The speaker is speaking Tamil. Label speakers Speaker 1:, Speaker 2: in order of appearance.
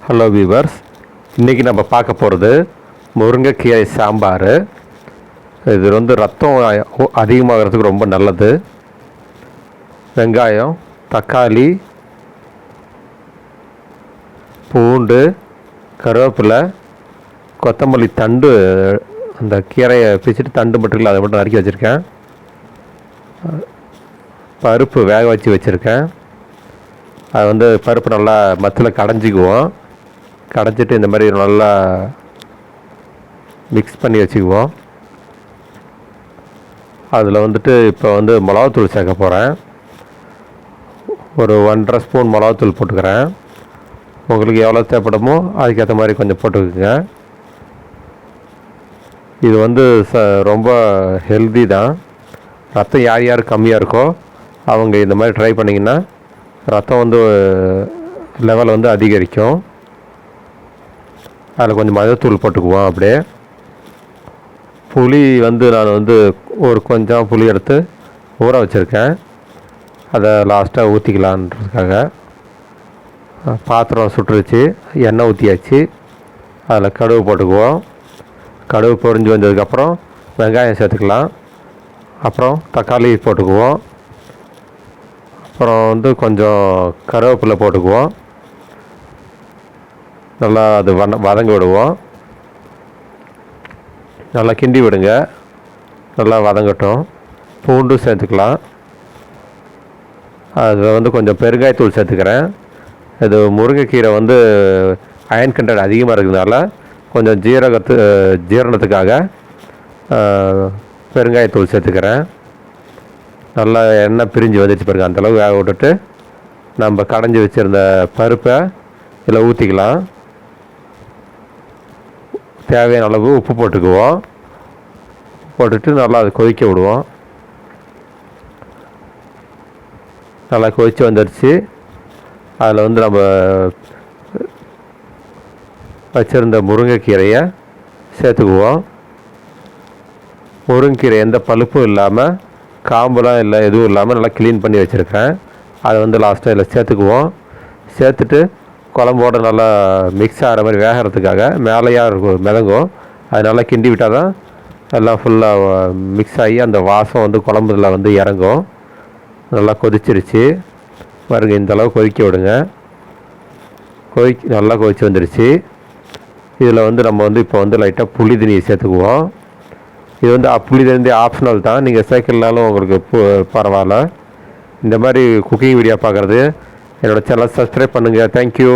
Speaker 1: ஹலோ வீவர்ஸ், இன்றைக்கி நம்ம பார்க்க போகிறது முருங்கைக்கீரை சாம்பார். இது வந்து ரத்தம் அதிகமாகிறதுக்கு ரொம்ப நல்லது. வெங்காயம், தக்காளி, பூண்டு, கருவேப்பிலை, கொத்தமல்லி தண்டு, அந்த கீரையை பிச்சுட்டு தண்டு மட்டும் இல்லை அதை மட்டும் நறுக்கி வச்சுருக்கேன். பருப்பு வேக வச்சுருக்கேன். அது வந்து பருப்பு நல்லா மத்தில் கடைஞ்சிக்குவோம். கடைஞ்சிட்டு இந்த மாதிரி நல்லா மிக்ஸ் பண்ணி வச்சுக்குவோம். அதில் வந்துட்டு இப்போ வந்து மிளகாத்தூள் சேர்க்க போகிறேன். ஒரு 1.5 ஸ்பூன் மிளகாத்தூள் போட்டுக்கிறேன். உங்களுக்கு எவ்வளோ தேவைப்படுமோ அதுக்கேற்ற மாதிரி கொஞ்சம் போட்டுக்குங்க. இது வந்து ரொம்ப ஹெல்தி தான். ரத்தம் யார் கம்மியாக இருக்கோ அவங்க இந்த மாதிரி ட்ரை பண்ணிங்கன்னா ரத்தம் வந்து லெவல் வந்து அதிகரிக்கும். அதில் கொஞ்சம் மஞ்சத்தூள் போட்டுக்குவோம். அப்படியே புளி வந்து நான் வந்து ஒரு கொஞ்சம் புளி எடுத்து ஊற வச்சுருக்கேன். அதை லாஸ்ட்டாக ஊற்றிக்கலான்றதுக்காக பாத்திரம் சுட்டுருச்சு, எண்ணெய் ஊற்றியாச்சு. அதில் கடுகு போட்டுக்குவோம். கடுகு பொரிஞ்சு வந்ததுக்கப்புறம் வெங்காயம் சேர்த்துக்கலாம். அப்புறம் தக்காளி போட்டுக்குவோம். அப்புறம் வந்து கொஞ்சம் கருவேப்பிலை போட்டுக்குவோம். நல்லா அது வதங்க விடுவோம். நல்லா கிண்டி விடுங்க, நல்லா வதங்கட்டும். பூண்டு சேர்த்துக்கலாம். அதில் வந்து கொஞ்சம் பெருங்காயத்தூள் சேர்த்துக்கிறேன். இது முருங்கைக்கீரை வந்து அயன் கண்டென்ட் அதிகமாக இருக்கிறதுனால கொஞ்சம் ஜீரணத்துக்காக பெருங்காயத்தூள் சேர்த்துக்கிறேன். நல்லா எண்ணெய் பிரிஞ்சு வந்துச்சு பாருங்க. அந்தளவு வேக விட்டுட்டு நம்ம கடைஞ்சி வச்சுருந்த பருப்பை இதில் ஊற்றிக்கலாம். தேவையான அளவு உப்பு போட்டுக்குவோம். போட்டுட்டு நல்லா அதை கொதிக்க விடுவோம். நல்லா கொதித்து வந்துடுச்சு. அதில் வந்து நம்ம வச்சுருந்த முருங்கைக்கீரையை சேர்த்துக்குவோம். முருங்கைக்கீரை எந்த பழுப்பும் இல்லாமல், காம்புலாம் இல்லை, எதுவும் இல்லாமல் நல்லா க்ளீன் பண்ணி வச்சுருக்கேன். அதை வந்து லாஸ்ட்டாக இதில் சேர்த்துக்குவோம். சேர்த்துட்டு குழம்போடு நல்லா மிக்ஸ் ஆகிற மாதிரி வேகிறதுக்காக மேலேயாக இருக்கும் மிதங்கும். அது நல்லா கிண்டி விட்டால் தான் எல்லாம் ஃபுல்லாக மிக்ஸ் ஆகி அந்த வாசம் வந்து குழம்புல வந்து இறங்கும். நல்லா கொதிச்சிருச்சு பாருங்க. இந்தளவு கொதிக்க விடுங்க. நல்லா கொதிச்சு வந்துடுச்சு. இதில் வந்து நம்ம வந்து இப்போ வந்து லைட்டாக புளி தண்ணியை சேர்த்துக்குவோம். இது வந்து புளி தண்ணி ஆப்ஷனல் தான், நீங்கள் சேர்க்கலனாலும் உங்களுக்கு பரவாயில்ல. இந்த மாதிரி குக்கிங் வீடியோ பார்க்குறது என்னோடய சேனலை சப்ஸ்கிரைப் பண்ணுங்கள். தேங்க்யூ.